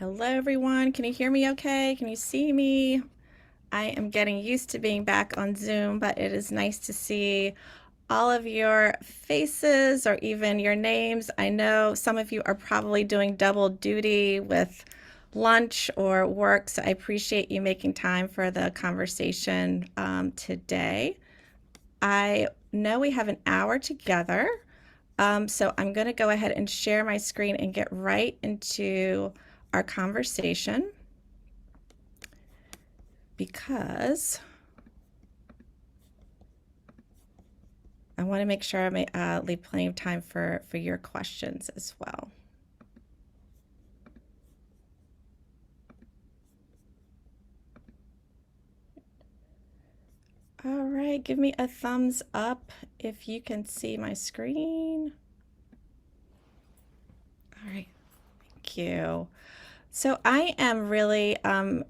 Hello, everyone. Can you hear me okay? Can you see me? I am getting used to being back on Zoom, but it is nice to see all of your faces or even your names. I know some of you are probably doing double duty with lunch or work, so I appreciate you making time for the conversation today. I know we have an hour together, so I'm going to go ahead and share my screen and get right into our conversation because I want to make sure I leave plenty of time for your questions as well. All right, give me a thumbs up if you can see my screen. All right, thank you. So I am really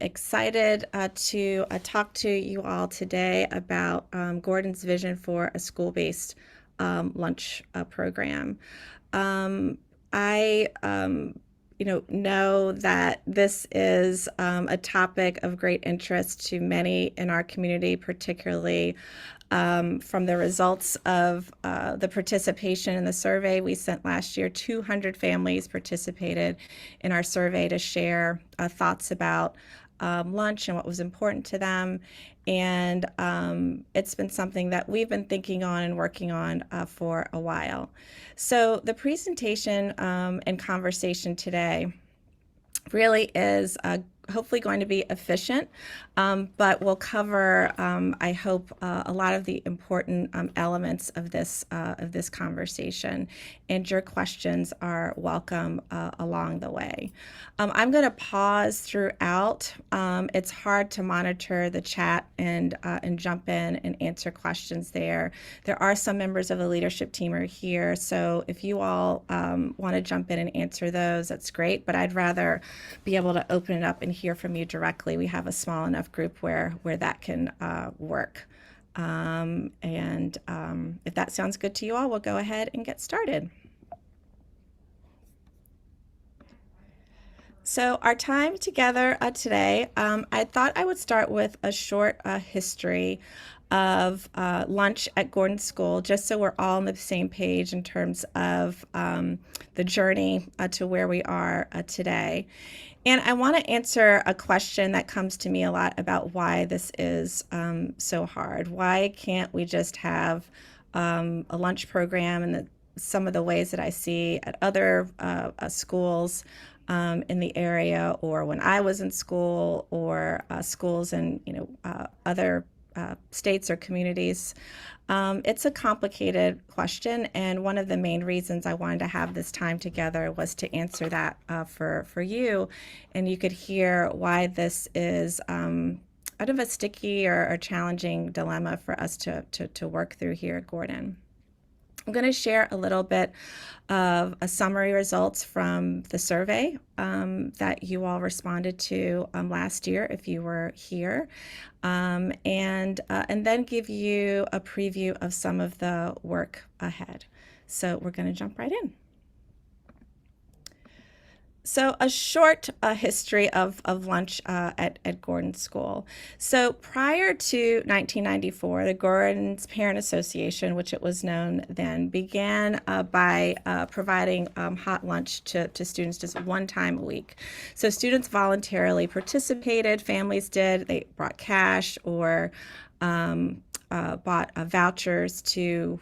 excited to talk to you all today about Gordon's vision for a school-based lunch program. I know that this is a topic of great interest to many in our community, particularly from the results of the participation in the survey we sent last year. 200 families participated in our survey to share thoughts about lunch and what was important to them. And it's been something that we've been thinking on and working on for a while. So the presentation and conversation today really is hopefully going to be efficient, but we'll cover, I hope, a lot of the important elements of this conversation, and your questions are welcome along the way. I'm going to pause throughout. It's hard to monitor the chat and jump in and answer questions there. There are some members of the leadership team are here, so if you all want to jump in and answer those, that's great, but I'd rather be able to open it up and hear from you directly. We have a small enough group where that can work. If that sounds good to you all, we'll go ahead and get started. So our time together today, I thought I would start with a short history of lunch at Gordon School, just so we're all on the same page in terms of the journey to where we are today. And I want to answer a question that comes to me a lot about why this is so hard. Why can't we just have a lunch program and some of the ways that I see at other schools in the area, or when I was in school, or schools in other states or communities. It's a complicated question, and one of the main reasons I wanted to have this time together was to answer that for you, and you could hear why this is out of a sticky or challenging dilemma for us to work through here at Gordon. I'm going to share a little bit of a summary results from the survey that you all responded to last year if you were here, and then give you a preview of some of the work ahead. So we're going to jump right in. So a short history of lunch at Gordon School. So prior to 1994, the Gordon's Parent Association, which it was known then, began by providing hot lunch to students just one time a week. So students voluntarily participated, families did, they brought cash or bought vouchers to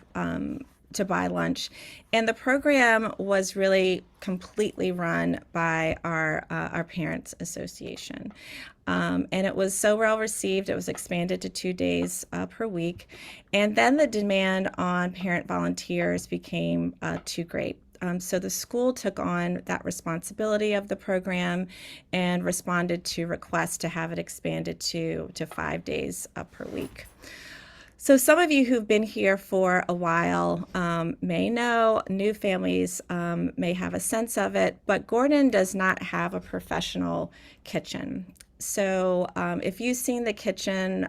buy lunch. And the program was really completely run by our Parents Association. And it was so well received, it was expanded to 2 days per week. And then the demand on parent volunteers became too great. So the school took on that responsibility of the program and responded to requests to have it expanded to 5 days per week. So some of you who've been here for a while may know, new families may have a sense of it, but Gordon does not have a professional kitchen. So if you've seen the kitchen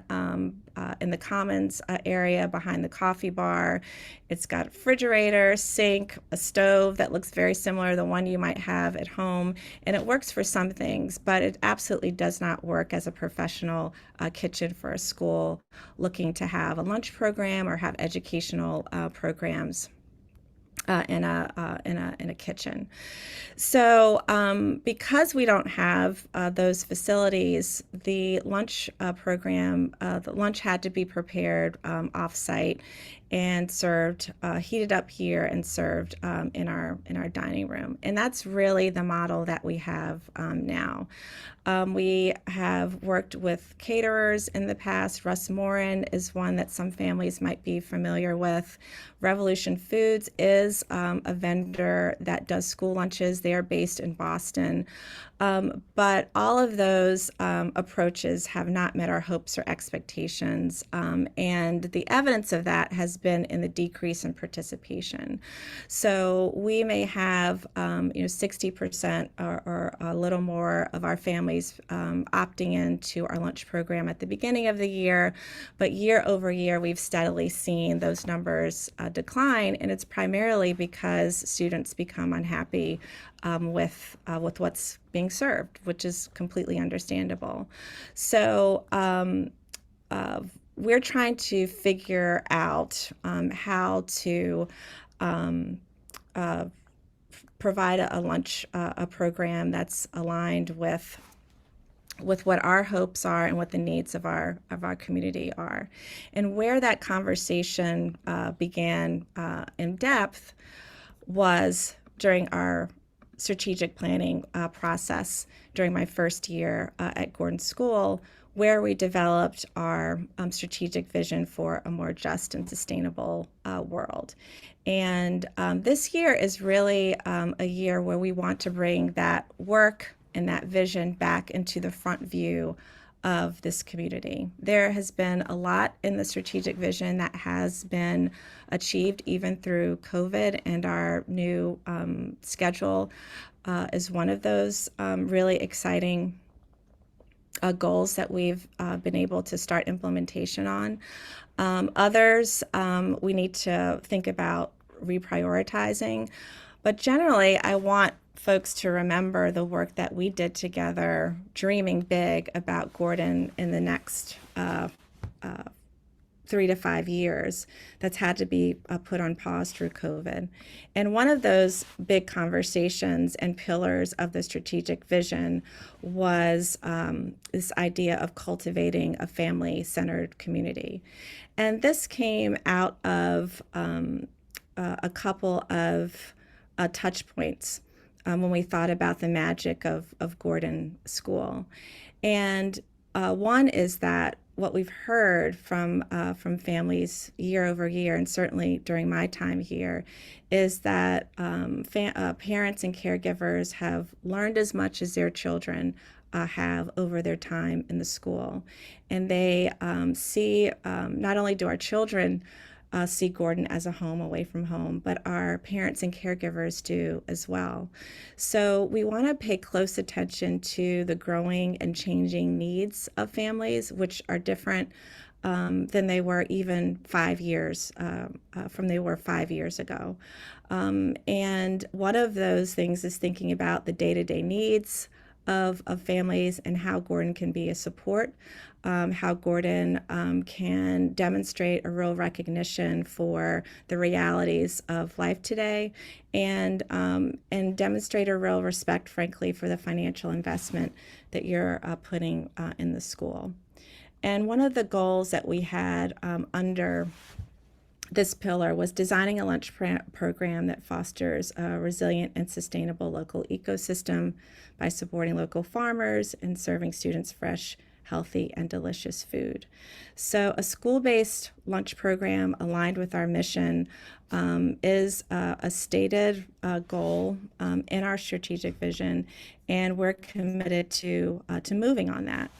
in the commons area behind the coffee bar, it's got a refrigerator, sink, a stove that looks very similar to the one you might have at home. And it works for some things, but it absolutely does not work as a professional kitchen for a school looking to have a lunch program or have educational programs in a kitchen. So, because we don't have those facilities, the lunch had to be prepared off-site and served, heated up here and served in our dining room. And that's really the model that we have now. We have worked with caterers in the past. Russ Morin is one that some families might be familiar with. Revolution Foods is a vendor that does school lunches. They are based in Boston. But all of those approaches have not met our hopes or expectations. And the evidence of that has been in the decrease in participation. So we may have 60% or a little more of our families opting into our lunch program at the beginning of the year, but year over year we've steadily seen those numbers decline, and it's primarily because students become unhappy with what's being served, which is completely understandable. So we're trying to figure out how to provide a lunch a program that's aligned with what our hopes are and what the needs of our community are. And where that conversation began in depth was during our strategic planning process during my first year at Gordon School, where we developed our strategic vision for a more just and sustainable world. And this year is really a year where we want to bring that work and that vision back into the front view of this community. There has been a lot in the strategic vision that has been achieved even through COVID, and our new schedule is one of those really exciting goals that we've been able to start implementation on. Others we need to think about reprioritizing, but generally I want folks to remember the work that we did together, dreaming big about Gordon in the next 3 to 5 years, that's had to be put on pause through COVID. And one of those big conversations and pillars of the strategic vision was this idea of cultivating a family-centered community. And this came out of a couple of touch points when we thought about the magic of Gordon School. And one is that what we've heard from families year over year, and certainly during my time here, is that parents and caregivers have learned as much as their children have over their time in the school. And they see, not only do our children see Gordon as a home away from home, but our parents and caregivers do as well. So we want to pay close attention to the growing and changing needs of families, which are different than they were even 5 years from they were 5 years ago. And one of those things is thinking about the day-to-day needs of families and how Gordon can be a support, how Gordon can demonstrate a real recognition for the realities of life today, and demonstrate a real respect, frankly, for the financial investment that you're putting in the school. And one of the goals that we had under this pillar was designing a lunch program that fosters a resilient and sustainable local ecosystem by supporting local farmers and serving students fresh, healthy, and delicious food. So a school-based lunch program aligned with our mission is a stated goal in our strategic vision, and we're committed to moving on that.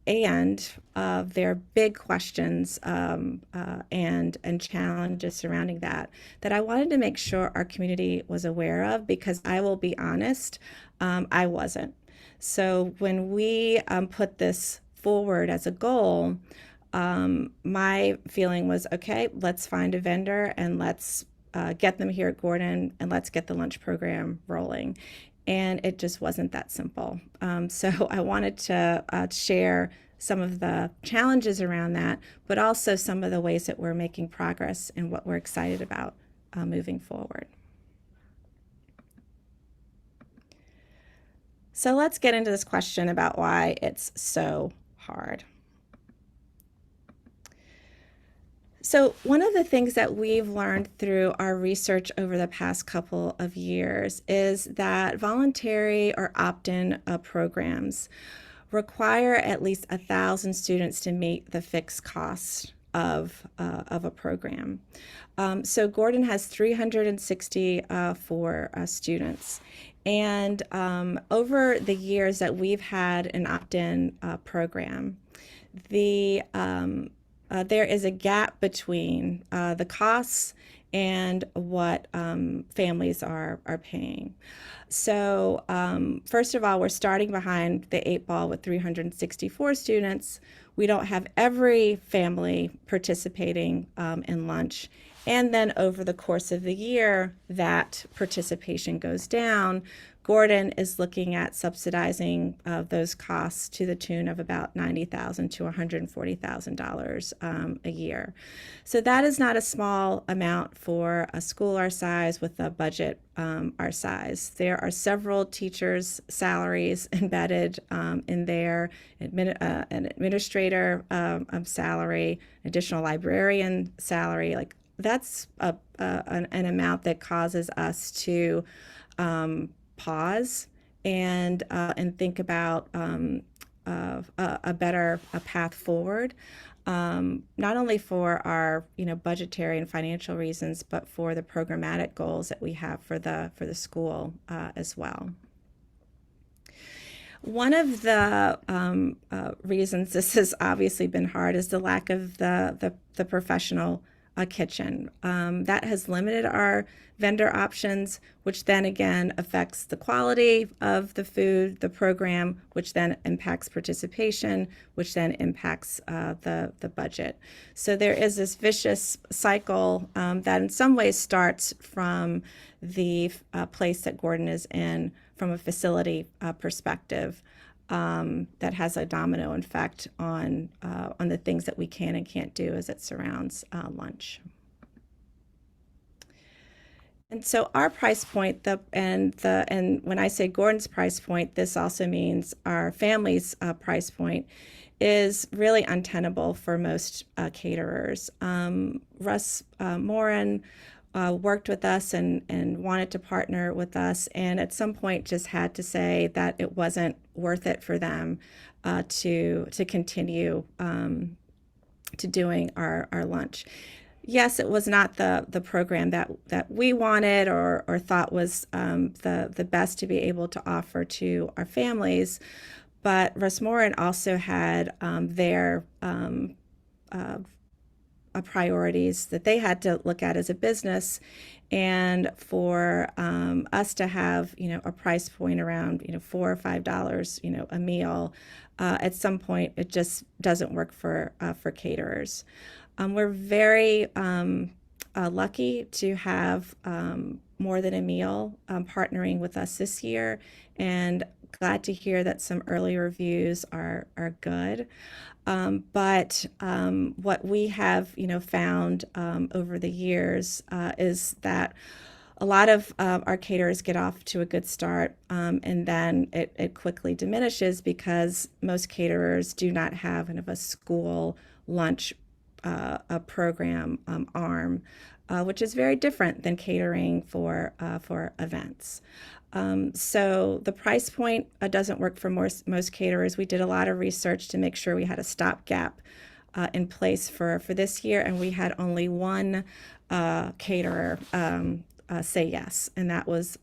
And there are big questions and challenges surrounding that I wanted to make sure our community was aware of, because I will be honest, I wasn't. So when we put this forward as a goal, my feeling was, okay, let's find a vendor and let's get them here at Gordon and let's get the lunch program rolling. And it just wasn't that simple. So I wanted to share some of the challenges around that, but also some of the ways that we're making progress and what we're excited about moving forward. So let's get into this question about why it's so hard. So, one of the things that we've learned through our research over the past couple of years is that voluntary or opt in programs require at least 1,000 students to meet the fixed cost of a program. So, Gordon has 364 students. And over the years that we've had an opt in program, there is a gap between the costs and what families are paying. So first of all, we're starting behind the eight ball with 364 students. We don't have every family participating in lunch. And then over the course of the year, that participation goes down. Gordon is looking at subsidizing those costs to the tune of about $90,000 to $140,000 a year. So that is not a small amount for a school our size with a budget our size. There are several teachers' salaries embedded in there, an administrator salary, additional librarian salary. Like that's an amount that causes us to pause and think about a better path forward, not only for our budgetary and financial reasons, but for the programmatic goals that we have for the school as well. One of the reasons this has obviously been hard is the lack of the professional kitchen. That has limited our vendor options, which then again affects the quality of the food, the program, which then impacts participation, which then impacts the budget. So there is this vicious cycle that in some ways starts from the place that Gordon is in from a facility perspective. That has a domino effect on the things that we can and can't do as it surrounds lunch. And so our price point, and when I say Gordon's price point, this also means our family's price point is really untenable for most caterers. Russ Morin worked with us and wanted to partner with us, and at some point just had to say that it wasn't worth it for them to continue to doing our lunch. Yes, it was not the program that we wanted or thought was the best to be able to offer to our families, but Russ Morin also had their priorities that they had to look at as a business, and for us to have a price point around $4 or $5 a meal, at some point it just doesn't work for caterers. We're very lucky to have More Than a Meal partnering with us this year, and glad to hear that some early reviews are good. But what we have found over the years is that a lot of our caterers get off to a good start, and then it quickly diminishes because most caterers do not have kind of a school lunch a program arm, which is very different than catering for events. So the price point doesn't work for most caterers. We did a lot of research to make sure we had a stopgap in place for this year, and we had only one caterer say yes, and that was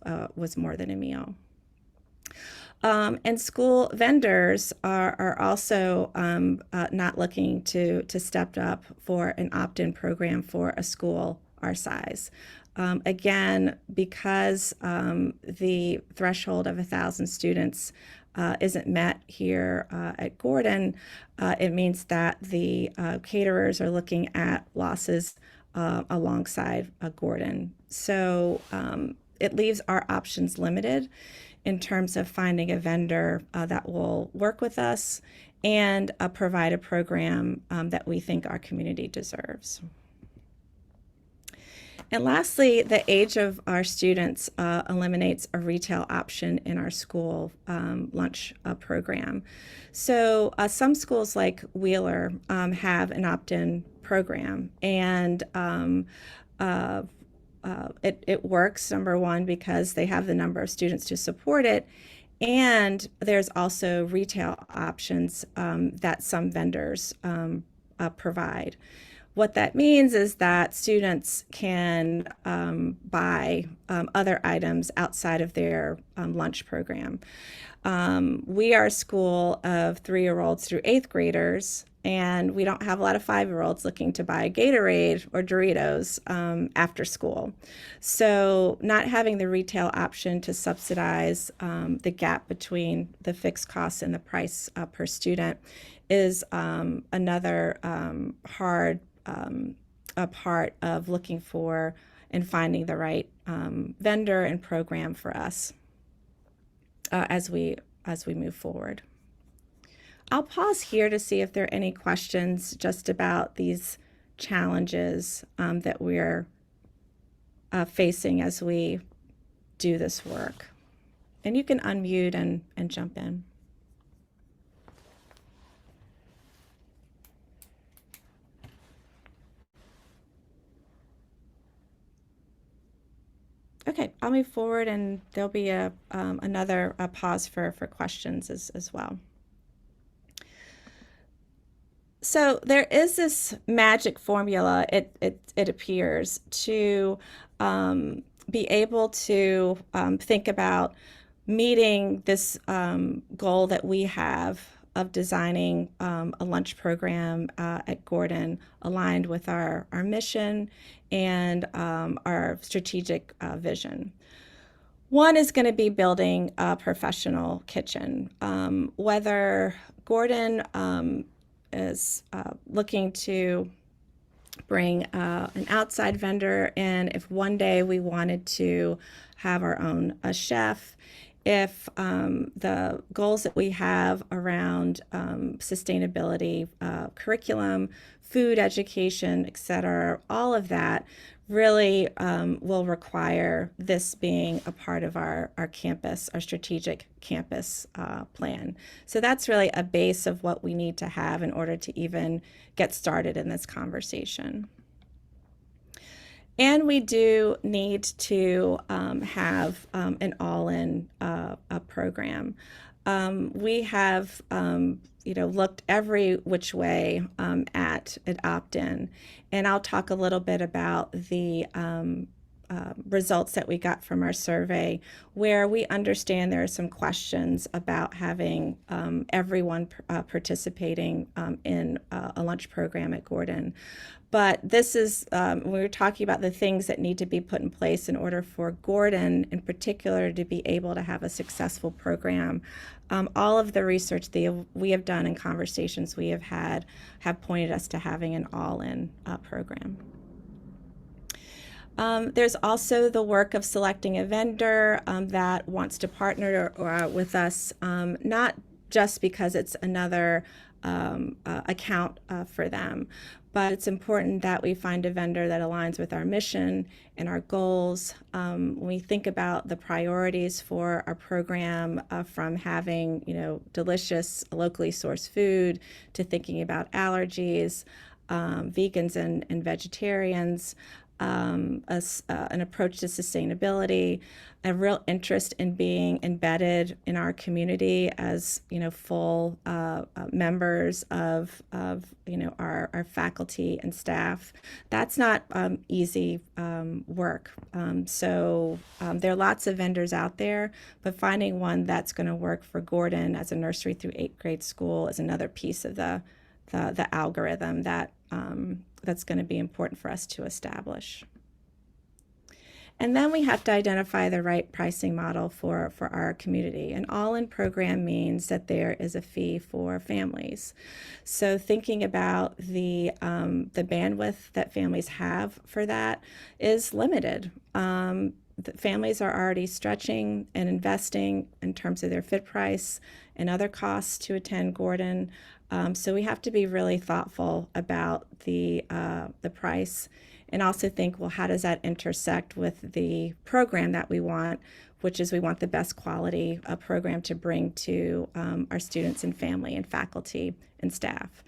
More Than a Meal. And school vendors are also not looking to step up for an opt-in program for a school our size. Again, because the threshold of 1,000 students isn't met here at Gordon, it means that the caterers are looking at losses alongside Gordon. So it leaves our options limited in terms of finding a vendor that will work with us and provide a program that we think our community deserves. And lastly, the age of our students eliminates a retail option in our school lunch program. So some schools like Wheeler have an opt-in program, and it works, number one, because they have the number of students to support it, and there's also retail options that some vendors provide. What that means is that students can buy other items outside of their lunch program. We are a school of 3-year-olds through 8th graders, and we don't have a lot of 5-year-olds looking to buy Gatorade or Doritos after school. So not having the retail option to subsidize the gap between the fixed costs and the price per student is another hard a part of looking for and finding the right vendor and program for us as we move forward. I'll pause here to see if there are any questions just about these challenges that we're facing as we do this work. And you can unmute and jump in. Okay, I'll move forward, and there'll be another pause for questions as well. So there is this magic formula, it appears, to be able to think about meeting this goal that we have of designing a lunch program at Gordon aligned with our mission and our strategic vision. One is going to be building a professional kitchen. Whether Gordon is looking to bring an outside vendor in, if one day we wanted to have our own chef, if the goals that we have around sustainability, curriculum, food education, et cetera, all of that really will require this being a part of our campus, our strategic campus plan. So that's really a base of what we need to have in order to even get started in this conversation. And we do need to have an all-in program. We have looked every which way at an opt-in, and I'll talk a little bit about the results that we got from our survey, where we understand there are some questions about having everyone participating in a lunch program at Gordon. But this is, we were talking about the things that need to be put in place in order for Gordon in particular to be able to have a successful program. All of the research that we have done and conversations we have had have pointed us to having an all-in program. There's also the work of selecting a vendor that wants to partner with us, not just because it's another account for them, but it's important that we find a vendor that aligns with our mission and our goals. When we think about the priorities for our program, from having delicious locally sourced food to thinking about allergies, vegans and vegetarians, an approach to sustainability, a real interest in being embedded in our community as full members of our faculty and staff. That's not easy work. So there are lots of vendors out there, but finding one that's going to work for Gordon as a nursery through 8th grade school is another piece of the algorithm that that's going to be important for us to establish. And then we have to identify the right pricing model for our community. An all-in program means that there is a fee for families. So thinking about the bandwidth that families have for that is limited. The families are already stretching and investing in terms of their fit price and other costs to attend Gordon. So we have to be really thoughtful about the price, and also think, well, how does that intersect with the program that we want, which is we want the best quality program to bring to our students and family and faculty and staff.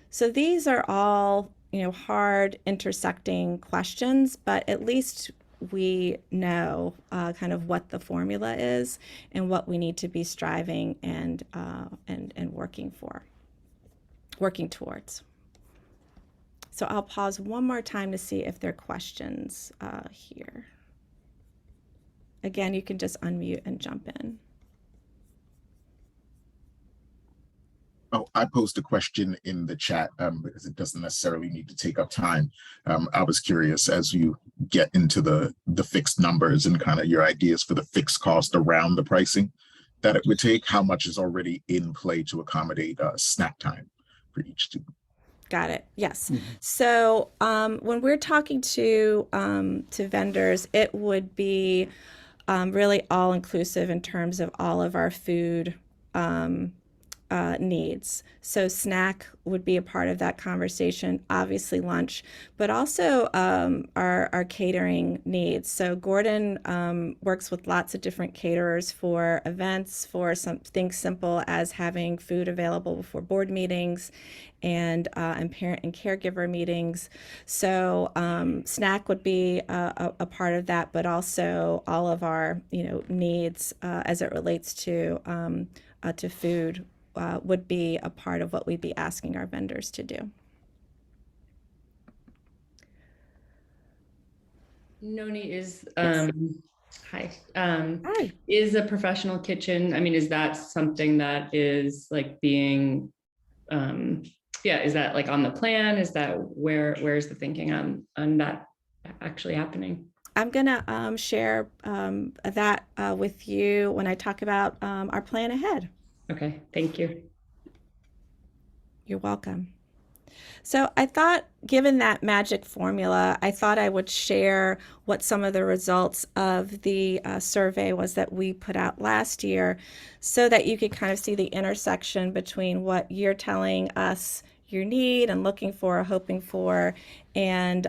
So these are all, hard intersecting questions, but at least we know kind of what the formula is and what we need to be striving and working towards. So I'll pause one more time to see if there are questions here. Again, you can just unmute and jump in. Oh, I posed a question in the chat because it doesn't necessarily need to take up time. I was curious, as you get into the fixed numbers and kind of your ideas for the fixed cost around the pricing that it would take, how much is already in play to accommodate snack time for each student? Got it. Yes. So when we're talking to vendors, it would be really all inclusive in terms of all of our food needs. So snack would be a part of that conversation, obviously lunch, but also our catering needs. So Gordon works with lots of different caterers for events, for something simple as having food available before board meetings and parent and caregiver meetings. So snack would be a part of that, but also all of our needs as it relates to food would be a part of what we'd be asking our vendors to do. Noni is Yes. hi. Hi. Is a professional kitchen, I mean, is that something that is like being is that like on the plan? Is that where's the thinking on that actually happening? I'm gonna share that with you when I talk about our plan ahead. Okay, thank you. You're welcome. So I thought, given that magic formula, I thought I would share what some of the results of the survey was that we put out last year, so that you could kind of see the intersection between what you're telling us you need and looking for, hoping for, and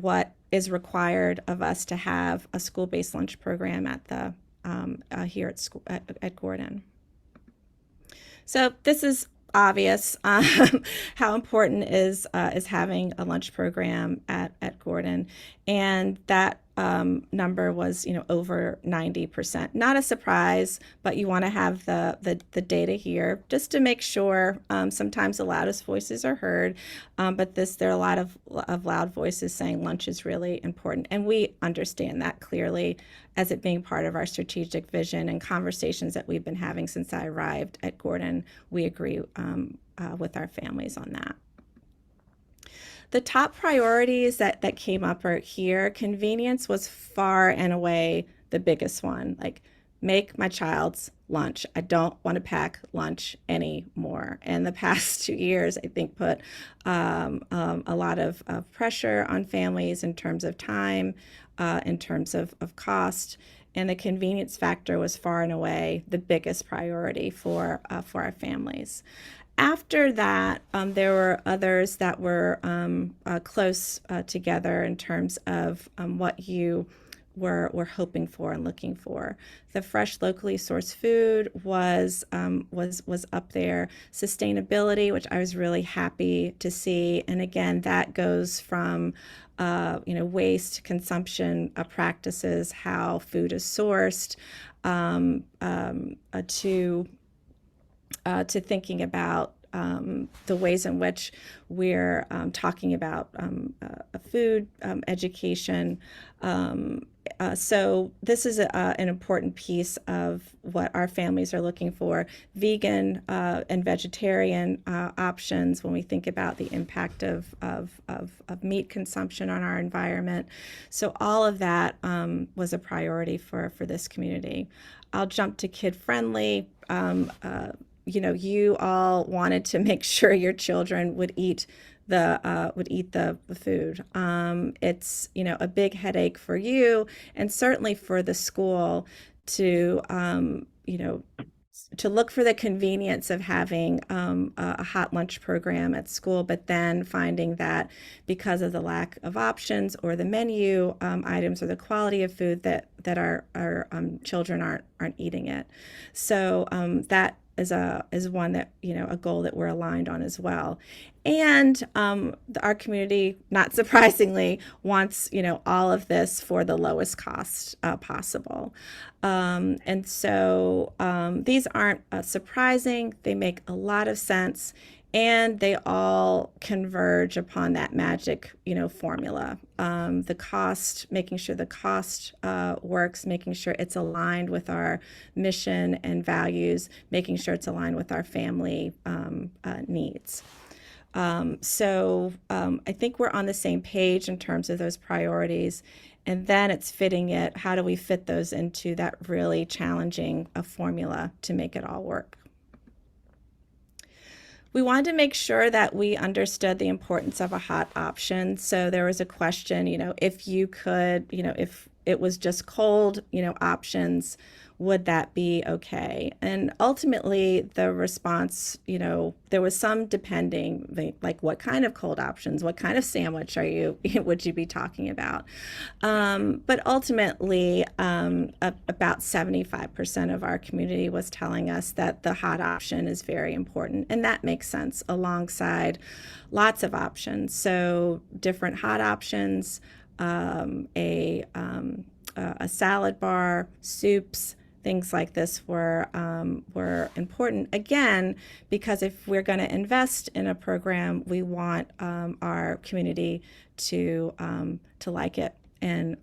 what is required of us to have a school-based lunch program at the here at school at Gordon. So this is obvious how important is having a lunch program at Gordon, and that number was over 90%. Not a surprise, but you want to have the data here just to make sure. Sometimes the loudest voices are heard, but there are a lot of loud voices saying lunch is really important, and we understand that clearly as it being part of our strategic vision and conversations that we've been having since I arrived at Gordon. We agree with our families on that. The top priorities that came up are here. Convenience was far and away the biggest one. Like, make my child's lunch. I don't want to pack lunch anymore. And the past 2 years, I think, put a lot of pressure on families in terms of time, in terms of cost. And the convenience factor was far and away the biggest priority for our families. After that, there were others that were close together in terms of what you were hoping for and looking for. The fresh, locally sourced food was up there. Sustainability, which I was really happy to see, and again, that goes from waste, consumption practices, how food is sourced, to thinking about the ways in which we're talking about food, education. So this is an important piece of what our families are looking for: vegan and vegetarian options when we think about the impact of meat consumption on our environment. So all of that was a priority for this community. I'll jump to kid friendly. You all wanted to make sure your children would eat the food. It's a big headache for you, and certainly for the school to to look for the convenience of having a hot lunch program at school, but then finding that because of the lack of options or the menu items or the quality of food that our children aren't eating it. So that is one that a goal that we're aligned on as well. And our community, not surprisingly, wants all of this for the lowest cost possible. And so these aren't surprising. They make a lot of sense, and they all converge upon that magic formula. The cost, making sure the cost works, making sure it's aligned with our mission and values, making sure it's aligned with our family needs. I think we're on the same page in terms of those priorities. And then it's fitting it. How do we fit those into that really challenging formula to make it all work? We wanted to make sure that we understood the importance of a hot option. So there was a question, if you could, if it was just cold, options, would that be okay? And ultimately, the response, there was some depending, like what kind of cold options, what kind of sandwich would you be talking about? But ultimately, about 75% of our community was telling us that the hot option is very important, and that makes sense alongside lots of options. So different hot options, a salad bar, soups, things like this were important, again, because if we're going to invest in a program, we want our community to like it and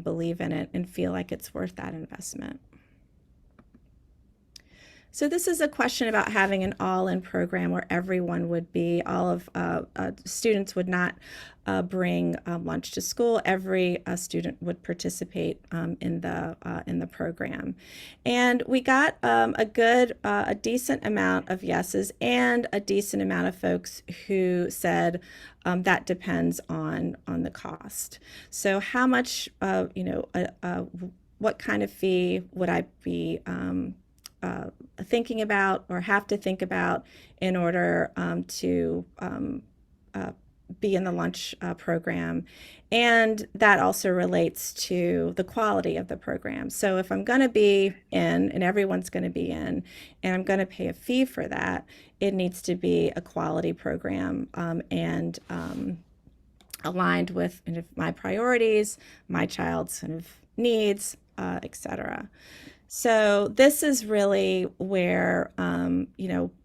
believe in it and feel like it's worth that investment. So this is a question about having an all-in program where everyone would be, all of students would not bring lunch to school. Every student would participate in the program, and we got a decent amount of yeses and a decent amount of folks who said that depends on the cost. So how much, what kind of fee would I be thinking about or have to think about in order to be in the lunch program? And that also relates to the quality of the program. So if I'm going to be in, and everyone's going to be in, and I'm going to pay a fee for that, it needs to be a quality program and aligned with my priorities, my child's needs, etc. So this is really where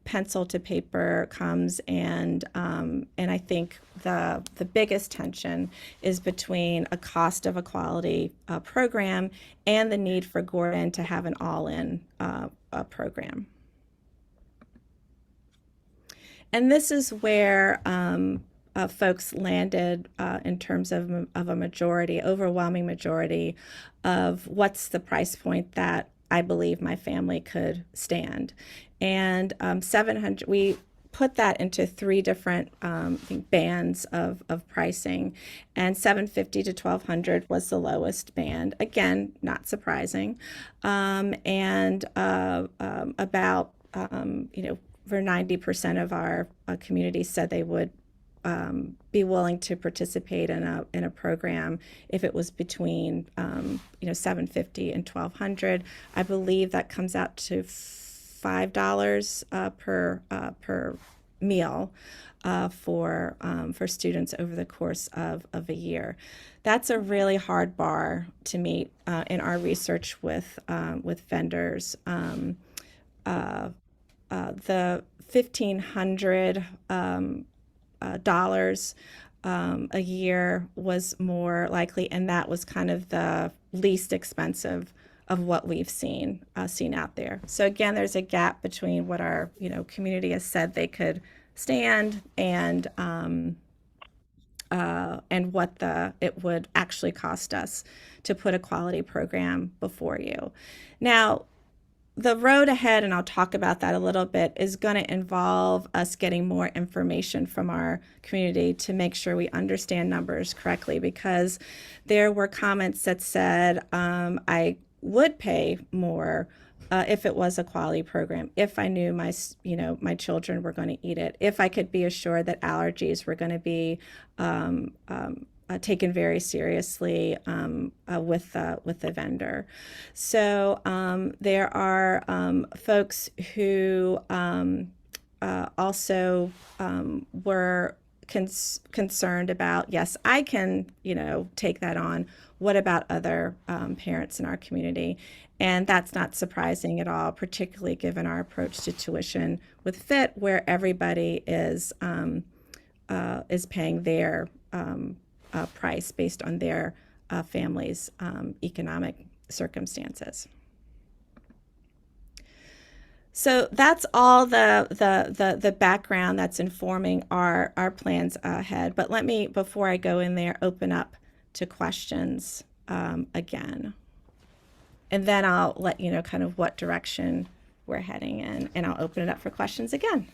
pencil to paper comes, and I think the biggest tension is between a cost of a quality program and the need for Gordon to have an all-in program. And this is where folks landed in terms of a majority, overwhelming majority of what's the price point that I believe my family could stand. And 700, we put that into three different I think bands of pricing, and 750 to 1200 was the lowest band. Again, not surprising. And about for 90% of our community said they would be willing to participate in a program if it was between $750 and $1,200. I believe that comes out to $5 per meal for students over the course of a year. That's a really hard bar to meet in our research with vendors. the $1,500 dollars a year was more likely, and that was kind of the least expensive of what we've seen out there. So again, there's a gap between what our community has said they could stand and what it would actually cost us to put a quality program before you. Now, the road ahead, and I'll talk about that a little bit, is going to involve us getting more information from our community to make sure we understand numbers correctly, because there were comments that said, I would pay more if it was a quality program, if I knew my children were going to eat it, if I could be assured that allergies were going to be taken very seriously with the vendor. So there are folks who also were concerned about, yes, I can take that on. What about other parents in our community? And that's not surprising at all, particularly given our approach to tuition with FIT, where everybody is paying their price based on their family's economic circumstances. So that's all the background that's informing our plans ahead. But let me, before I go in there, open up to questions again. And then I'll let you know kind of what direction we're heading in, and I'll open it up for questions again.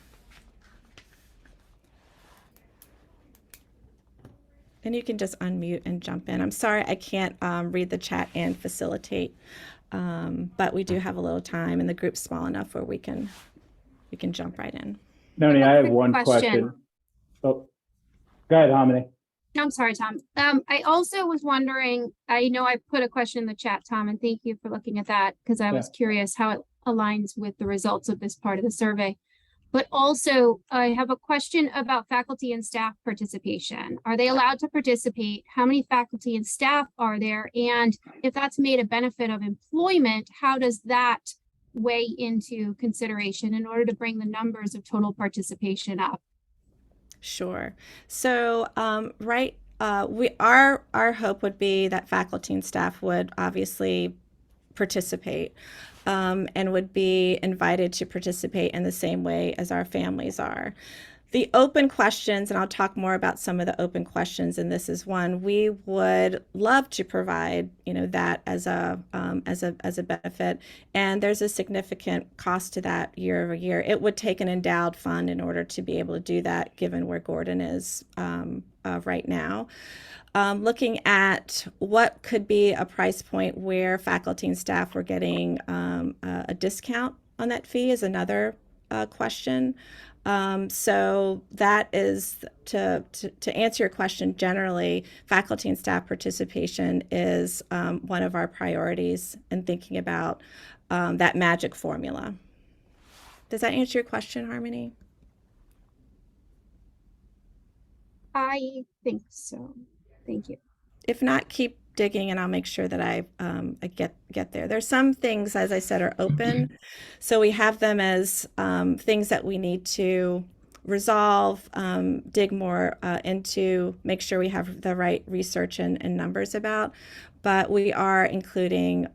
And you can just unmute and jump in. I'm sorry I can't read the chat and facilitate, but we do have a little time, and the group's small enough where we can jump right in. Noni, I have one question. Oh, go ahead, Harmony. I'm sorry, Tom. I also was wondering, I know I put a question in the chat, Tom, and thank you for looking at that, because I was curious how it aligns with the results of this part of the survey. But also, I have a question about faculty and staff participation. Are they allowed to participate? How many faculty and staff are there? And if that's made a benefit of employment, how does that weigh into consideration in order to bring the numbers of total participation up? Sure. So our hope would be that faculty and staff would obviously participate and would be invited to participate in the same way as our families are. The open questions, and I'll talk more about some of the open questions, and this is one, we would love to provide, that as a benefit, and there's a significant cost to that year over year. It would take an endowed fund in order to be able to do that, given where Gordon is right now. Looking at what could be a price point where faculty and staff were getting a discount on that fee is another question. So that is to answer your question. Generally, faculty and staff participation is one of our priorities in thinking about that magic formula. Does that answer your question, Harmony? I think so. Thank you. If not, keep digging and I'll make sure that I get there. There's some things, as I said, are open. So we have them as things that we need to resolve, dig more into, make sure we have the right research and numbers about. But we are including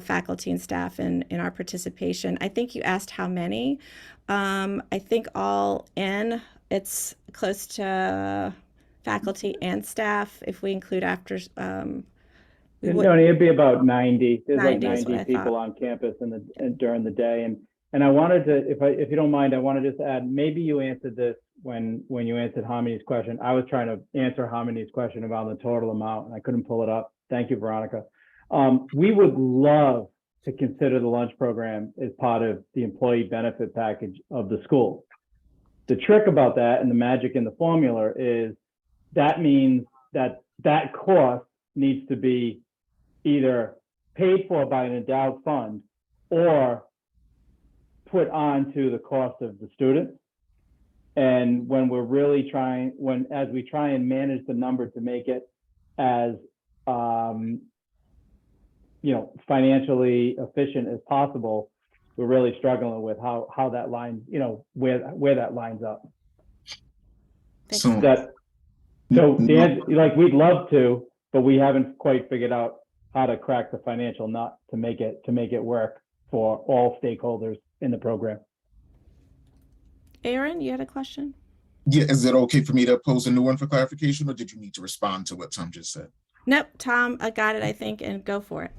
faculty and staff in our participation. I think you asked how many. I think all in, it's close to faculty and staff, if we include after. Noni, it'd be about 90. There's 90 like 90 people on campus during the day, and I wanted to, if you don't mind, I want to just add. Maybe you answered this when you answered Harmony's question. I was trying to answer Harmony's question about the total amount, and I couldn't pull it up. Thank you, Veronica. We would love to consider the lunch program as part of the employee benefit package of the school. The trick about that and the magic in the formula is that means that cost needs to be either paid for by an endowed fund or put onto the cost of the student. And when we're really as we try and manage the number to make it as financially efficient as possible, we're really struggling with how that line, where that lines up. Thanks. So, So n- Dan, like we'd love to, but we haven't quite figured out how to crack the financial nut to make it work for all stakeholders in the program. Aaron, you had a question? yeah, is it okay for me to pose a new one for clarification, or did you need to respond to what Tom just said? Nope, Tom, I got it, I think, and go for it.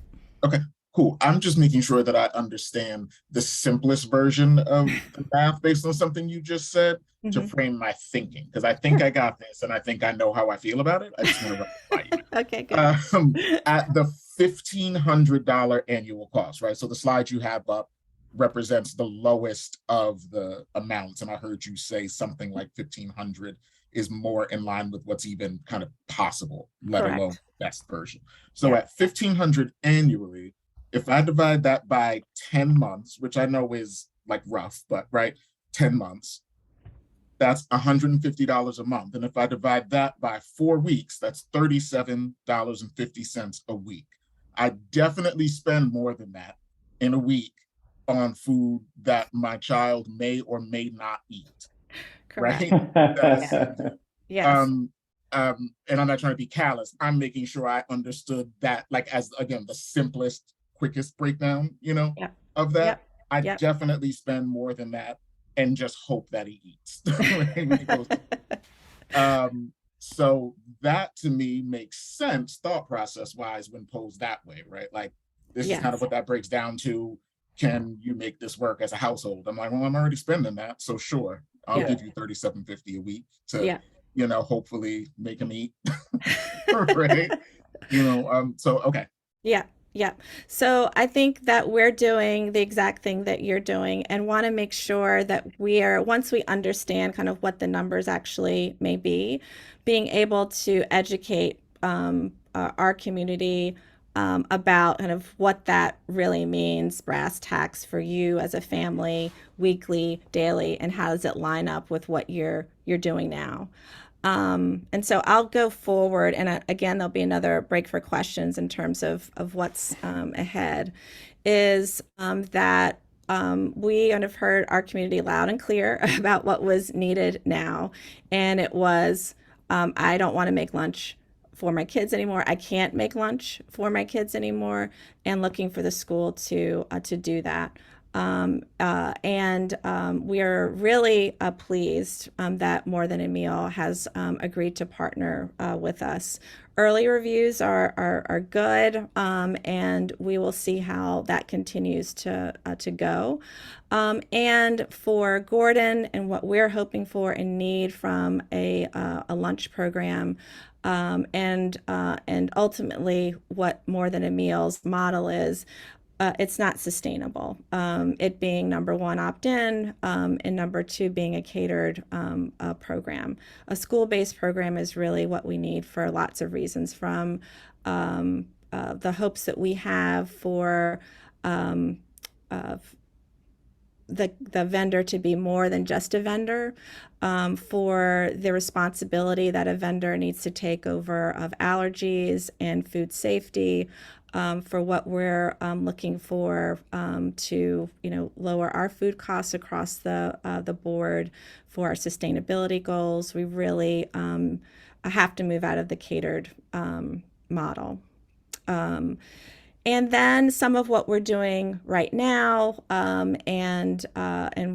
Okay, cool. I'm just making sure that I understand the simplest version of the math based on something you just said to Mhm. frame my thinking, because I think Sure. I got this and I think I know how I feel about it. I just want to run it by you. Okay, good. At the $1,500 annual cost, right? So the slide you have up represents the lowest of the amounts. And I heard you say something like 1,500 is more in line with what's even kind of possible, let alone Correct. the best version. So Yeah. at 1,500 annually, if I divide that by 10 months, which I know is like rough, but right, 10 months, that's $150 a month. And if I divide that by 4 weeks, that's $37.50 a week. I definitely spend more than that in a week on food that my child may or may not eat, Correct. right? That's, Yes. and I'm not trying to be callous. I'm making sure I understood that, like, as again, the simplest, quickest breakdown, Yep. of that. Yep. I Yep. definitely spend more than that and just hope that he eats. When he goes so that to me makes sense thought process wise when posed that way, right? Like, this is kind of Yes. what that breaks down to. Can you make this work as a household? I'm like, well, I'm already spending that, so sure, I'll Yeah. give you $37.50 a week to, Yeah. hopefully make him eat, right? So okay. Yeah. Yeah. So I think that we're doing the exact thing that you're doing and want to make sure that once we understand kind of what the numbers actually may be, being able to educate our community about kind of what that really means, brass tacks for you as a family, weekly, daily, and how does it line up with what you're doing now. And so I'll go forward, and again, there'll be another break for questions in terms of what's ahead. Is that we kind of heard our community loud and clear about what was needed now, and it was I don't want to make lunch for my kids anymore. I can't make lunch for my kids anymore, and looking for the school to do that. And we are really pleased that More Than a Meal has agreed to partner with us. Early reviews are good, and we will see how that continues to go. And for Gordon and what we're hoping for and need from a lunch program, and ultimately what More Than a Meal's model is, it's not sustainable. It being number one opt-in, and number two being a catered program. A school-based program is really what we need for lots of reasons, from the hopes that we have for the vendor to be more than just a vendor, for the responsibility that a vendor needs to take over of allergies and food safety, for what we're looking for to lower our food costs across the board, for our sustainability goals. We really have to move out of the catered model. And then some of what we're doing right now, and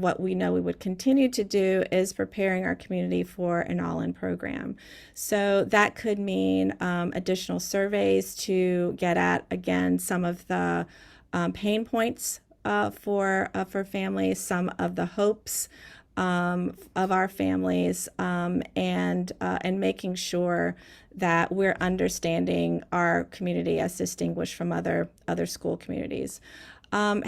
what we know we would continue to do, is preparing our community for an all-in program. So that could mean additional surveys to get at, again, some of the pain points for families, some of the hopes of our families, and making sure that we're understanding our community as distinguished from other school communities. I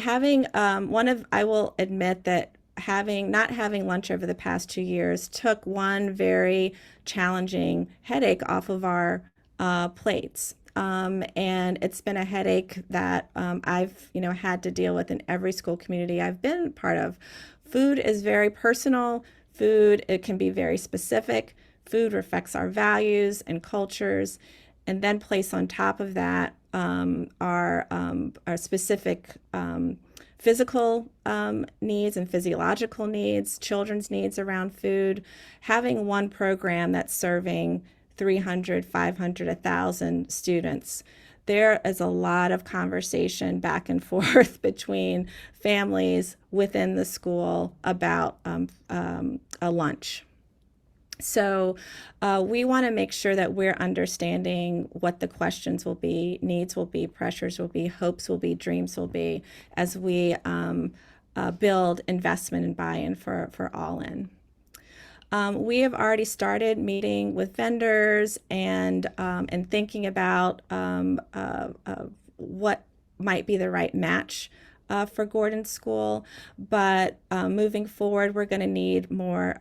will admit that not having lunch over the past 2 years took one very challenging headache off of our plates. And it's been a headache that I've had to deal with in every school community I've been part of. Food is very personal. Food, it can be very specific. Food reflects our values and cultures, and then place on top of that our specific physical needs and physiological needs, children's needs around food. Having one program that's serving 300, 500, 1,000 students, there is a lot of conversation back and forth between families within the school about a lunch. So we want to make sure that we're understanding what the questions will be, needs will be, pressures will be, hopes will be, dreams will be, as we build investment and buy-in for all in. We have already started meeting with vendors and thinking about what might be the right match for Gordon School. But moving forward, we're going to need more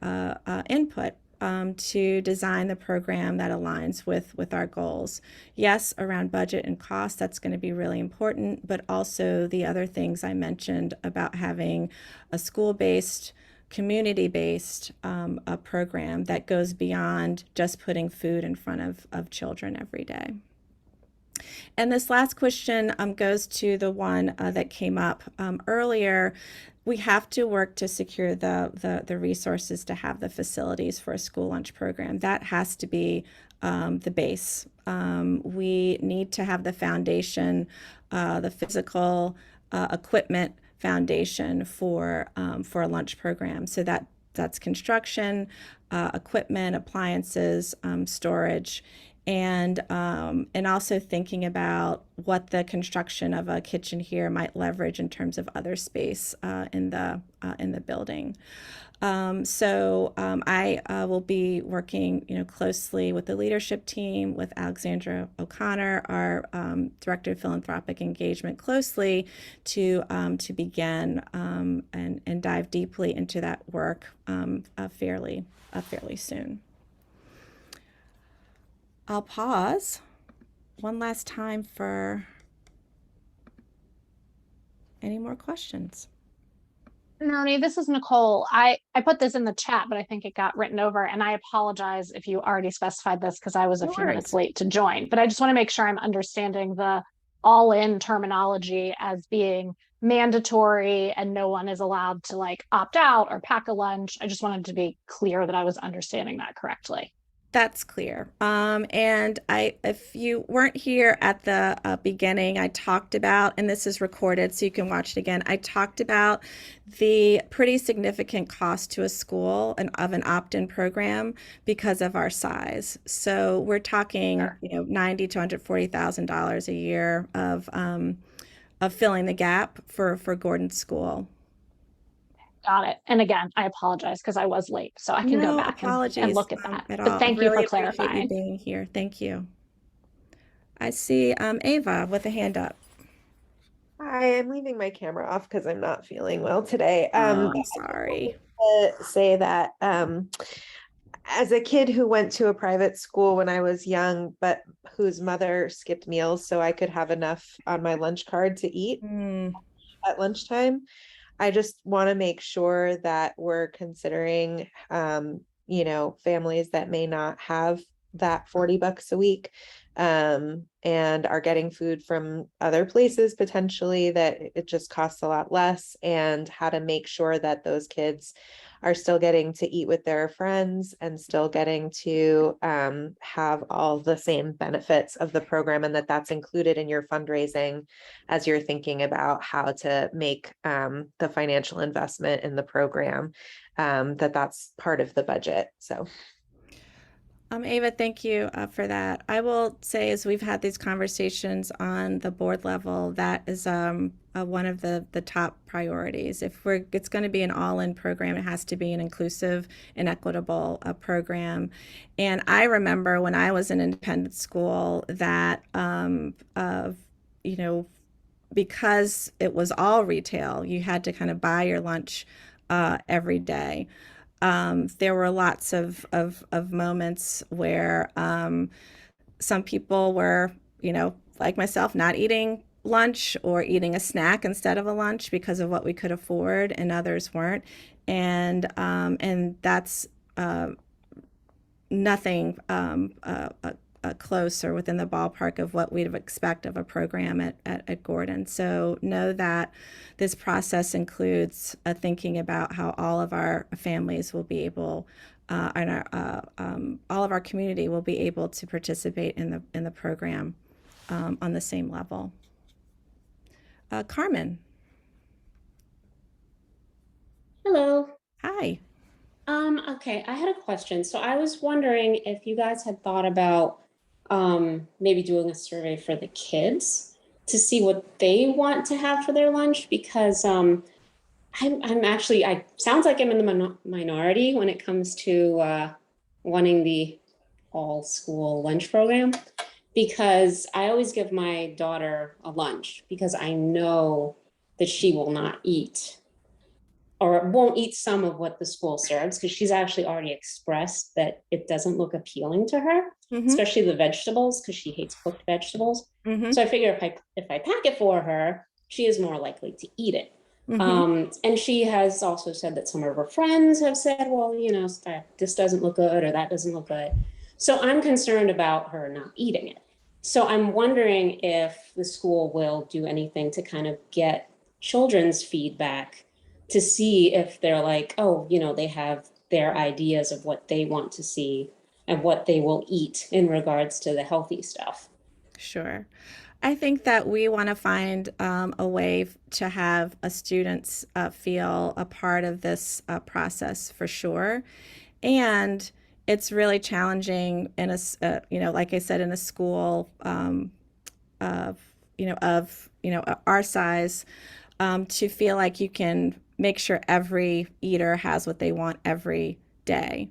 input to design the program that aligns with our goals. Yes, around budget and cost, that's going to be really important, but also the other things I mentioned about having a school-based, community-based a program that goes beyond just putting food in front of children every day. And this last question goes to the one that came up earlier. We have to work to secure the resources to have the facilities for a school lunch program. That has to be the base. We need to have the foundation, the physical equipment foundation for a lunch program. So that's construction, equipment, appliances, storage, and also thinking about what the construction of a kitchen here might leverage in terms of other space in the building. I will be working, closely with the leadership team, with Alexandra O'Connor, our Director of Philanthropic Engagement, closely to begin and dive deeply into that work fairly soon. I'll pause one last time for any more questions. Melanie, this is Nicole. I put this in the chat, but I think it got written over, and I apologize if you already specified this because I was a few minutes late to join. But I just want to make sure I'm understanding the all-in terminology as being mandatory and no one is allowed to opt out or pack a lunch. I just wanted to be clear that I was understanding that correctly. That's clear. And if you weren't here at the beginning, I talked about, and this is recorded so you can watch it again, I talked about the pretty significant cost to a school of an opt-in program because of our size. So we're talking, $90,000 to $140,000 a year of filling the gap for Gordon School. Got it. And again, I apologize because I was late, so I can go back and look at that. But thank you for clarifying. You being here. Thank you. I see Ava with a hand up. Hi, I'm leaving my camera off because I'm not feeling well today. I'm sorry. Say that as a kid who went to a private school when I was young, but whose mother skipped meals so I could have enough on my lunch card to eat at lunchtime, I just want to make sure that we're considering, families that may not have that $40 a week, and are getting food from other places potentially that it just costs a lot less, and how to make sure that those kids are still getting to eat with their friends and still getting to have all the same benefits of the program, and that's included in your fundraising as you're thinking about how to make the financial investment in the program, that's part of the budget. So. Ava, thank you for that. I will say, as we've had these conversations on the board level, that is one of the top priorities. It's going to be an all-in program, it has to be an inclusive and equitable program. And I remember when I was in independent school that, because it was all retail, you had to kind of buy your lunch every day. There were lots of moments where some people were, like myself, not eating lunch or eating a snack instead of a lunch because of what we could afford, and others weren't. And that's nothing close or within the ballpark of what we'd expect of a program at Gordon. So know that this process includes thinking about how all of our families will be able and all of our community will be able to participate in the program on the same level. Carmen. Hello. Hi. Okay, I had a question. So I was wondering if you guys had thought about maybe doing a survey for the kids to see what they want to have for their lunch, because I'm actually, sounds like I'm in the minority when it comes to wanting the all school lunch program, because I always give my daughter a lunch because I know that she will not eat or won't eat some of what the school serves, because she's actually already expressed that it doesn't look appealing to her, especially the vegetables, because she hates cooked vegetables. So I figure if I pack it for her, she is more likely to eat it. And she has also said that some of her friends have said, well, you know, this doesn't look good or that doesn't look good. So I'm concerned about her not eating it. So I'm wondering if the school will do anything to kind of get children's feedback to see if they're like, oh, you know, they have their ideas of what they want to see and what they will eat in regards to the healthy stuff. Sure. I think that we want to find a way to have students feel a part of this process for sure. And it's really challenging in a, like I said, in a school of our size, to feel like you can make sure every eater has what they want every day.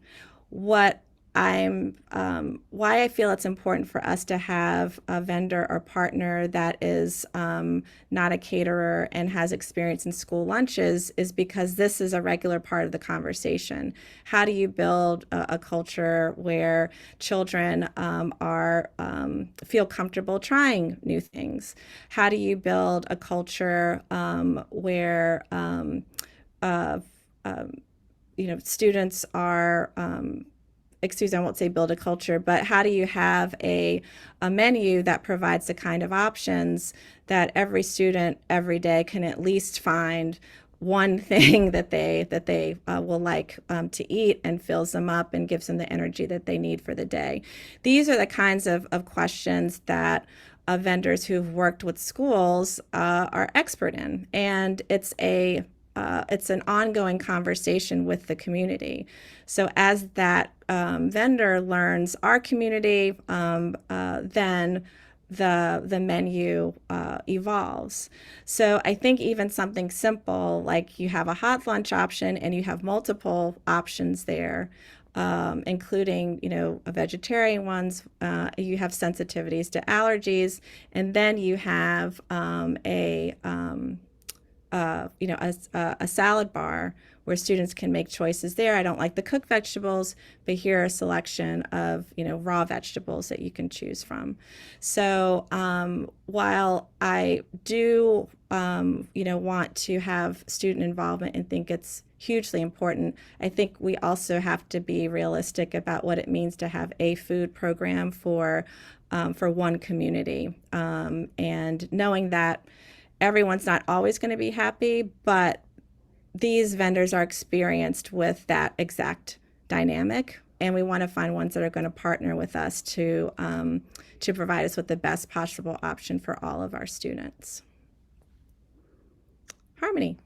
Why I feel it's important for us to have a vendor or partner that is not a caterer and has experience in school lunches is because this is a regular part of the conversation. How do you build a culture where children feel comfortable trying new things? How do you build a culture where students are I won't say build a culture, but how do you have a menu that provides the kind of options that every student every day can at least find one thing that they will like to eat and fills them up and gives them the energy that they need for the day. These are the kinds of questions that vendors who've worked with schools are expert in, and it's an ongoing conversation with the community. So as that vendor learns our community, then the menu evolves. So I think even something simple like you have a hot lunch option and you have multiple options there, including vegetarian ones. You have sensitivities to allergies, and then you have a salad bar where students can make choices there. I don't like the cooked vegetables, but here are a selection of raw vegetables that you can choose from. So while I do want to have student involvement and think it's hugely important, I think we also have to be realistic about what it means to have a food program for one community, and knowing that everyone's not always going to be happy, but these vendors are experienced with that exact dynamic, and we want to find ones that are going to partner with us to provide us with the best possible option for all of our students. Harmony.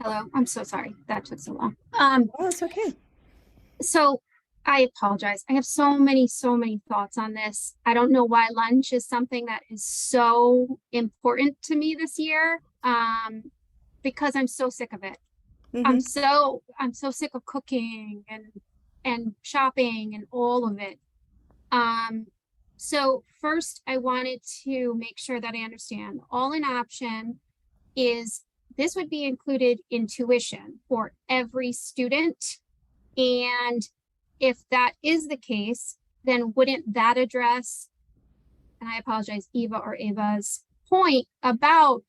Hello, I'm so sorry that took so long. Oh, it's okay. So I apologize. I have so many thoughts on this. I don't know why lunch is something that is so important to me this year, because I'm so sick of it. I'm so sick of cooking and shopping and all of it. So first I wanted to make sure that I understand all in option is this would be included in tuition for every student. And if that is the case, then wouldn't that address, and I apologize, Eva or Ava's point about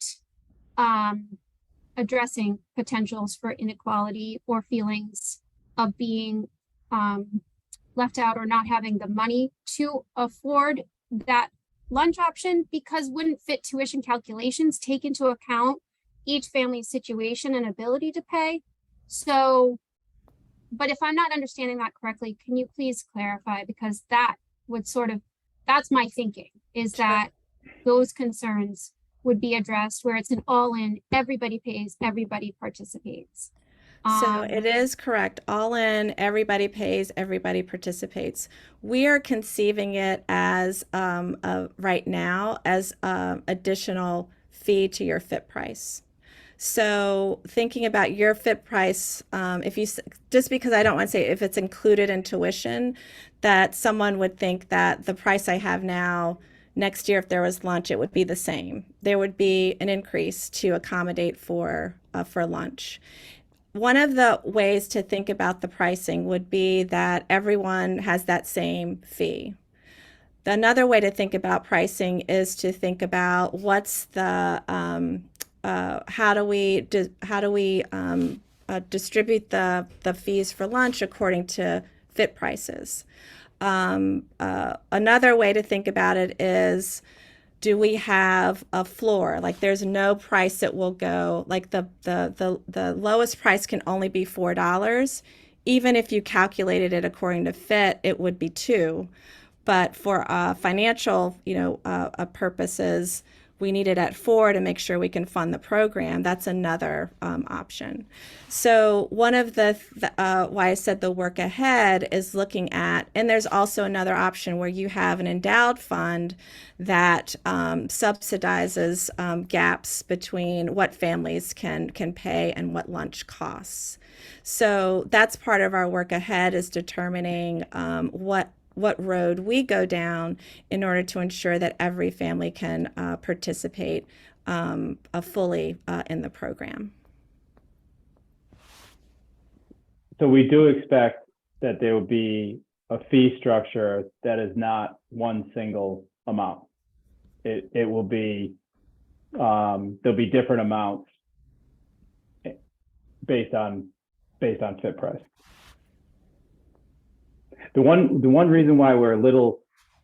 addressing potentials for inequality or feelings of being left out or not having the money to afford that lunch option, because wouldn't fit tuition calculations take into account each family's situation and ability to pay? So, but if I'm not understanding that correctly, can you please clarify? Because that would sort of, that's my thinking, is that those concerns would be addressed where it's an all-in, everybody pays, everybody participates. So it is correct. All in, everybody pays, everybody participates. We are conceiving it as right now as additional fee to your FIT price. So thinking about your FIT price, if you just because I don't want to say if it's included in tuition, that someone would think that the price I have now, next year if there was lunch, it would be the same. There would be an increase to accommodate for lunch. One of the ways to think about the pricing would be that everyone has that same fee. Another way to think about pricing is to think about what's the how do we distribute the fees for lunch according to FIT prices. Another way to think about it is, do we have a floor? Like there's no price that will go, like the lowest price can only be $4. Even if you calculated it according to FIT, it would be $2. But for financial, purposes, we need it at $4 to make sure we can fund the program. That's another option. So one of the why I said the work ahead is looking at, and there's also another option where you have an endowed fund that subsidizes gaps between what families can pay and what lunch costs. So that's part of our work ahead, is determining what road we go down in order to ensure that every family can participate fully in the program. So we do expect that there will be a fee structure that is not one single amount. It will be, there'll be different amounts based on FIT price. The one reason why we're a little,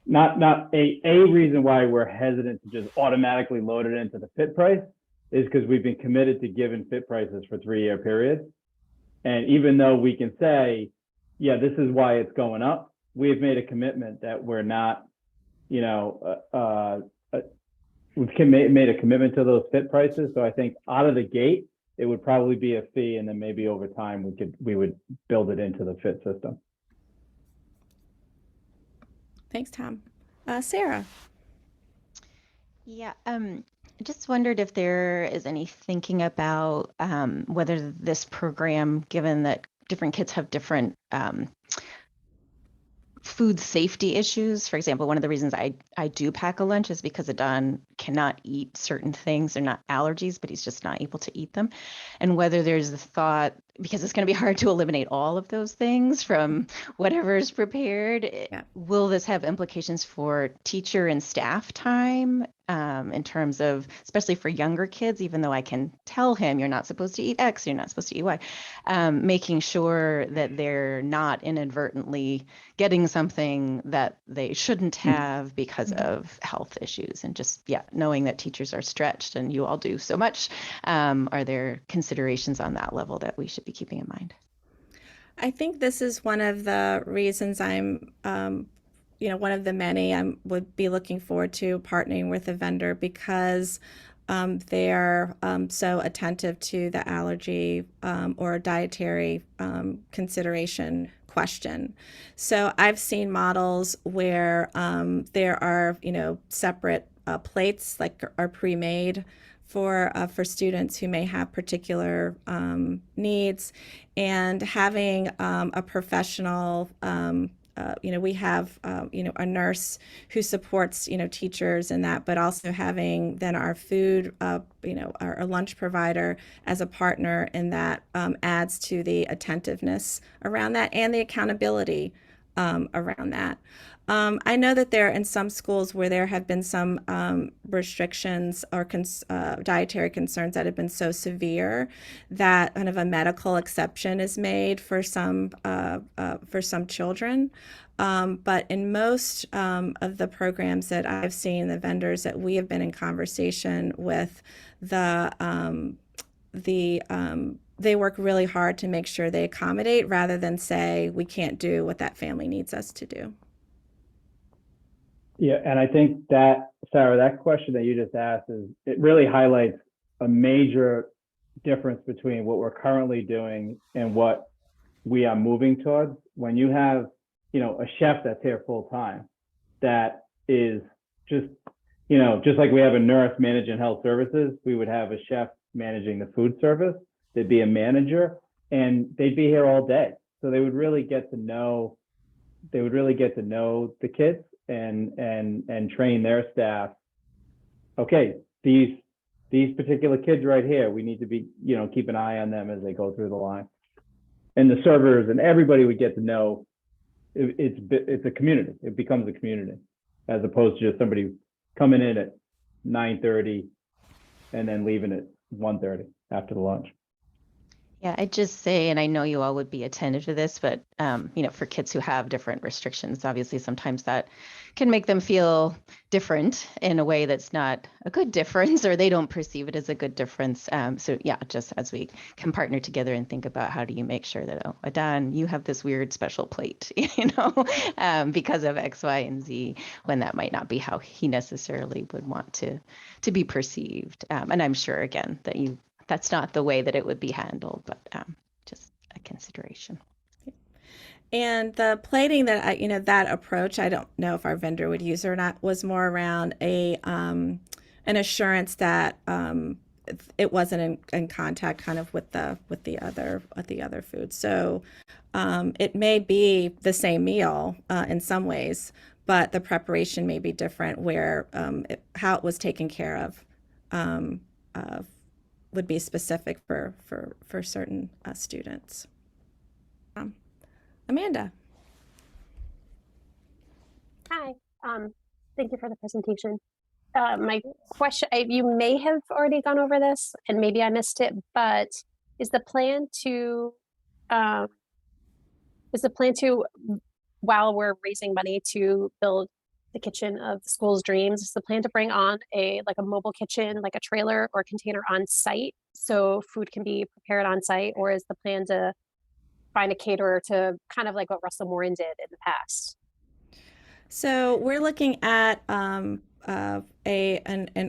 not a reason why we're hesitant to just automatically load it into the FIT price is because we've been committed to giving FIT prices for 3-year periods. And even though we can say, yeah, this is why it's going up, we have made a commitment that we're not, we've made a commitment to those FIT prices. So I think out of the gate, it would probably be a fee, and then maybe over time we would build it into the FIT system. Thanks, Tom. Sarah. Yeah, I just wondered if there is any thinking about whether this program, given that different kids have different food safety issues. For example, one of the reasons I do pack a lunch is because Adon cannot eat certain things. They're not allergies, but he's just not able to eat them. And whether there's the thought, because it's going to be hard to eliminate all of those things from whatever is prepared, Yeah. Will this have implications for teacher and staff time in terms of, especially for younger kids, even though I can tell him you're not supposed to eat X, you're not supposed to eat Y, making sure that they're not inadvertently getting something that they shouldn't have because of health issues, and just, knowing that teachers are stretched and you all do so much. Are there considerations on that level that we should be keeping in mind? I think this is one of the reasons I'm, one of the many I would be looking forward to partnering with a vendor, because they're so attentive to the allergy or dietary consideration question. So I've seen models where there are, separate plates like are pre-made for students who may have particular needs, and having a professional. We have a nurse who supports teachers in that, but also having then our food, our lunch provider as a partner in that adds to the attentiveness around that and the accountability around that. I know that there are in some schools where there have been some restrictions or dietary concerns that have been so severe that kind of a medical exception is made for some children. But in most of the programs that I've seen, the vendors that we have been in conversation with, they work really hard to make sure they accommodate rather than say we can't do what that family needs us to do. Yeah, and I think that, Sarah, that question that you just asked it really highlights a major difference between what we're currently doing and what we are moving towards. When you have, a chef that's here full time, that is just, just like we have a nurse managing health services, we would have a chef managing the food service. There'd be a manager, and they'd be here all day. So they would really get to know the kids and train their staff. Okay, these particular kids right here, we need to be, keep an eye on them as they go through the line. And the servers and everybody would get to know it's a community. It becomes a community as opposed to just somebody coming in at 9:30 and then leaving at 1:30 after the lunch. Yeah, I'd just say, and I know you all would be attentive to this, but for kids who have different restrictions, obviously sometimes that can make them feel different in a way that's not a good difference, or they don't perceive it as a good difference. So yeah, just as we can partner together and think about how do you make sure that, oh, Adan, you have this weird special plate, because of X, Y, and Z, when that might not be how he necessarily would want to be perceived. And I'm sure again that that's not the way that it would be handled, but just a consideration. And the plating that that approach, I don't know if our vendor would use it or not, was more around an assurance that it wasn't in contact kind of with the other food. So it may be the same meal in some ways, but the preparation may be different. Where how it was taken care of would be specific for certain students. Amanda. Hi, thank you for the presentation. My question, you may have already gone over this and maybe I missed it, but is the plan to, while we're raising money to build the kitchen of the school's dreams, is the plan to bring on a mobile kitchen, like a trailer or container on site so food can be prepared on site, or is the plan to find a caterer to kind of like what Russell Morin did in the past? So we're looking at an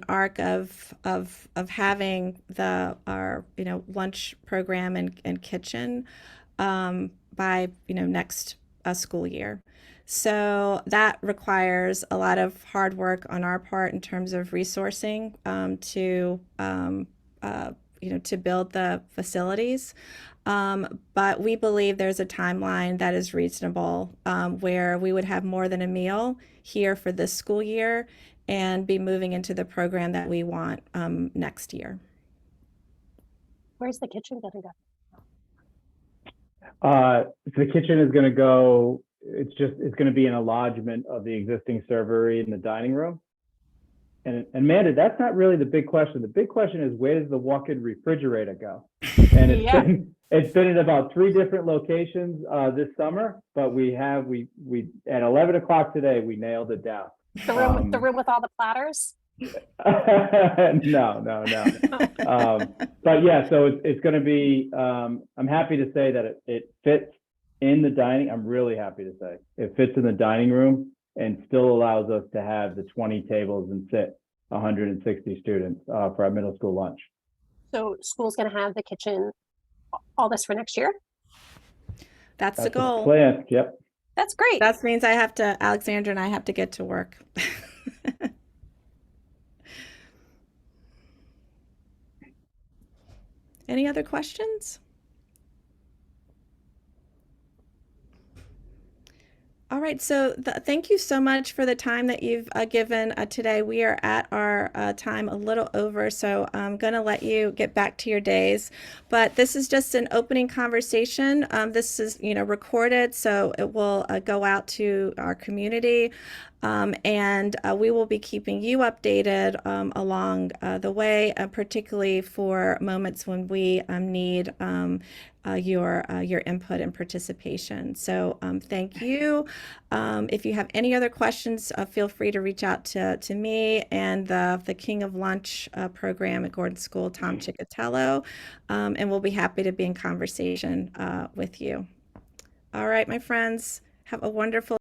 arc of having our lunch program and kitchen by next school year. So that requires a lot of hard work on our part in terms of resourcing to build the facilities. But we believe there's a timeline that is reasonable where we would have more than a meal here for this school year and be moving into the program that we want next year. Where's the kitchen going to go? The kitchen is going to go, it's going to be an enlargement of the existing servery in the dining room. And Amanda, that's not really the big question. The big question is, where does the walk-in refrigerator go? And it's been in about 3 different locations this summer, but we at 11 o'clock today, we nailed it down. The room with all the platters? No. But yeah, so it's going to be, I'm happy to say that it fits in the dining. I'm really happy to say it fits in the dining room and still allows us to have the 20 tables and sit 160 students for our middle school lunch. So school's going to have the kitchen, all this for next year? That's the goal. Plan. Yep. That's great. That means Alexandra and I have to get to work. Any other questions? All right. right, so thank you so much for the time that you've given today. We are at our time a little over, so I'm going to let you get back to your days. But this is just an opening conversation. This is, recorded, so it will go out to our community. And we will be keeping you updated along the way, particularly for moments when we need your input and participation. So thank you. If you have any other questions, feel free to reach out to me and the King of Lunch program at Gordon School, Tom Chicatello, and we'll be happy to be in conversation with you. All right, my friends, have a wonderful